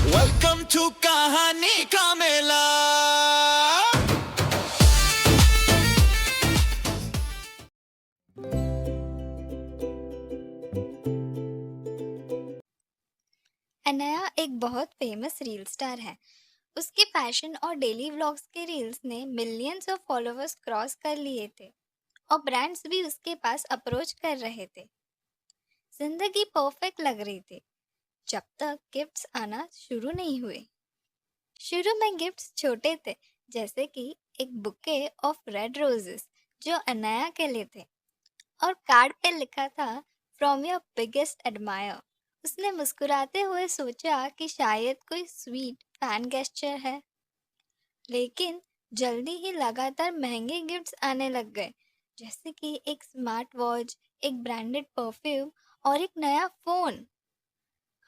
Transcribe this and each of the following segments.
Welcome to कहानी का मेला। अनया एक बहुत फेमस रील स्टार है। उसके फैशन और डेली व्लॉग्स के रील्स ने मिलियंस ऑफ फॉलोअर्स क्रॉस कर लिए थे और ब्रांड्स भी उसके पास अप्रोच कर रहे थे। जिंदगी परफेक्ट लग रही थी जब तक गिफ्ट्स आना शुरू नहीं हुए। शुरू में गिफ्ट्स छोटे थे, जैसे कि एक बुके ऑफ रेड रोजेस जो अनया के लिए थे और कार्ड पे लिखा था फ्रॉम योर बिगेस्ट एडमायर। उसने मुस्कुराते हुए सोचा कि शायद कोई स्वीट फैन गेस्चर है, लेकिन जल्दी ही लगातार महंगे गिफ्ट्स आने लग गए, जैसे कि एक स्मार्ट वॉच, एक ब्रांडेड परफ्यूम और एक नया फोन।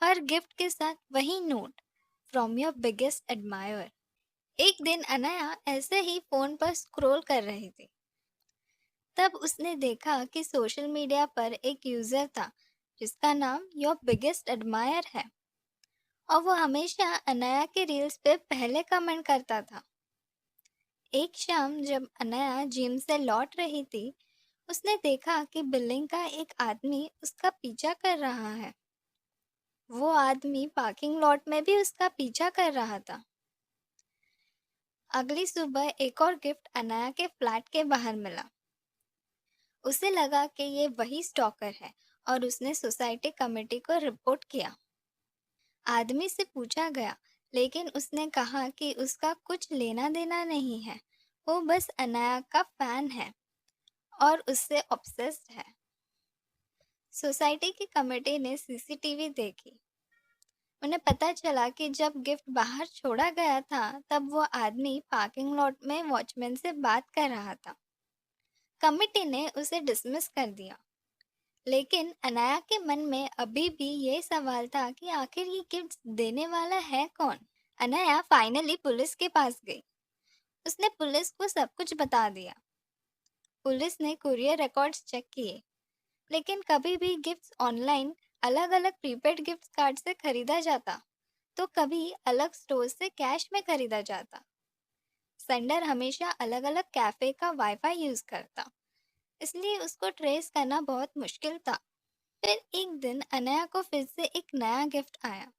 हर गिफ्ट के साथ वही note, from your biggest admire. एक दिन अनया ऐसे ही फोन पर स्क्रॉल कर रही थी, तब उसने देखा कि सोशल मीडिया पर एक यूजर था जिसका नाम योर बिगेस्ट एडमायर है और वो हमेशा अनया के रील्स पे पहले कमेंट करता था। एक शाम जब अनया जिम से लौट रही थी, उसने देखा कि बिल्डिंग का एक आदमी उसका पीछा कर रहा है। वो आदमी पार्किंग लॉट में भी उसका पीछा कर रहा था। अगली सुबह एक और गिफ्ट अनया के फ्लैट के बाहर मिला। उसे लगा कि ये वही स्टॉकर है और उसने सोसाइटी कमेटी को रिपोर्ट किया। आदमी से पूछा गया, लेकिन उसने कहा कि उसका कुछ लेना देना नहीं है, वो बस अनाया का फैन है और उससे ऑब्सेस्ड है। सोसाइटी की कमेटी ने सीसीटीवी देखी। उन्हें पता चला कि जब गिफ्ट बाहर छोड़ा गया था, तब वो आदमी पार्किंग लॉट में वॉचमैन से बात कर रहा था। कमेटी ने उसे डिसमिस कर दिया, लेकिन अनाया के मन में अभी भी ये सवाल था कि आखिर ये गिफ्ट देने वाला है कौन। अनाया फाइनली पुलिस के पास गई। उसने पुलिस को सब कुछ बता दिया। पुलिस ने कुरियर रिकॉर्ड्स चेक किए, लेकिन कभी भी गिफ्ट्स ऑनलाइन अलग अलग प्रीपेड गिफ्ट कार्ड से खरीदा जाता, तो कभी अलग स्टोर से कैश में खरीदा जाता। सेंडर हमेशा अलग अलग कैफे का वाईफाई यूज करता, इसलिए उसको ट्रेस करना बहुत मुश्किल था। फिर एक दिन अनया को फिर से एक नया गिफ्ट आया।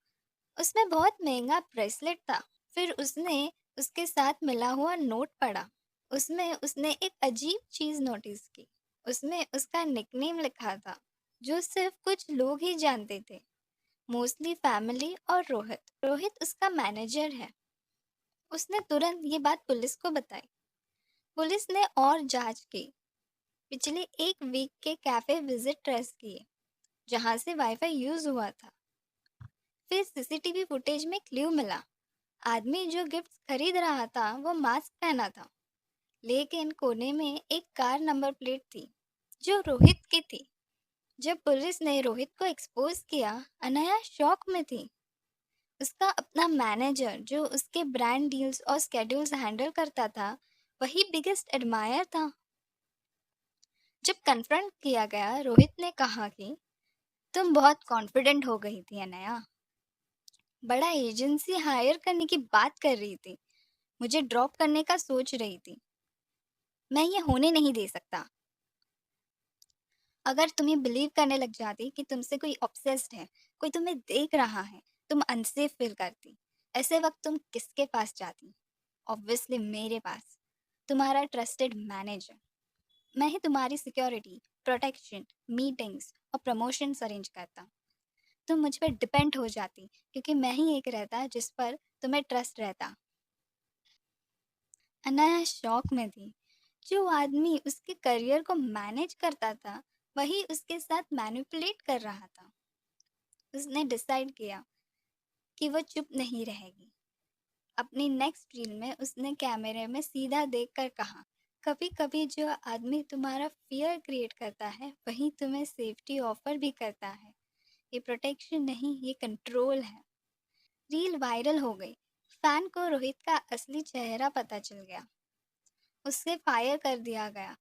उसमें बहुत महंगा ब्रेसलेट था। फिर उसने उसके साथ मिला हुआ नोट पढ़ा। उसमें उसने एक अजीब चीज नोटिस की। उसमें उसका निकनेम लिखा था, जो सिर्फ कुछ लोग ही जानते थे, मोस्टली फैमिली और रोहित। रोहित उसका मैनेजर है। उसने तुरंत ये बात पुलिस को बताई। पुलिस ने और जांच की, पिछले एक वीक के कैफे विजिट ट्रेस किए जहां से वाईफाई यूज हुआ था। फिर सीसीटीवी फुटेज में क्लू मिला। आदमी जो गिफ्ट खरीद रहा था वो मास्क पहना था, लेकिन कोने में एक कार नंबर प्लेट थी जो रोहित की थी। जब पुलिस ने रोहित को एक्सपोज किया, अनया शॉक में थी। उसका अपना मैनेजर जो उसके ब्रांड डील्स और स्केड्यूल्स हैंडल करता था, वही बिगेस्ट एडमायर था। जब कन्फ्रंट किया गया, रोहित ने कहा कि तुम बहुत कॉन्फिडेंट हो गई थी अनया, बड़ा एजेंसी हायर करने की बात कर रही थी, मुझे ड्रॉप करने का सोच रही थी। मैं ये होने नहीं दे सकता। अगर तुम्हें बिलीव करने लग जाती कि तुमसे कोई ऑब्सेस्ड है, कोई तुम्हें देख रहा है, तुम अनसेफ फील करती। ऐसे वक्त तुम किसके पास जाती? ऑब्वियसली मेरे पास, तुम्हारा ट्रस्टेड मैनेजर। मैं ही तुम्हारी सिक्योरिटी, प्रोटेक्शन, मीटिंग्स और प्रमोशंस अरेंज करता। तुम मुझ पर डिपेंड हो जाती, क्योंकि मैं ही एक रहता जिस पर तुम्हें ट्रस्ट रहता। अनाया शॉक में थी। जो आदमी उसके करियर को मैनेज करता था, वही उसके साथ मैनिपुलेट कर रहा था। उसने डिसाइड किया कि वो चुप नहीं रहेगी। अपनी नेक्स्ट रील में उसने कैमरे में सीधा देखकर कहा, कभी कभी जो आदमी तुम्हारा फियर क्रिएट करता है, वही तुम्हें सेफ्टी ऑफर भी करता है। ये प्रोटेक्शन नहीं, ये कंट्रोल है। रील वायरल हो गई। फैन को रोहित का असली चेहरा पता चल गया। उससे फायर कर दिया गया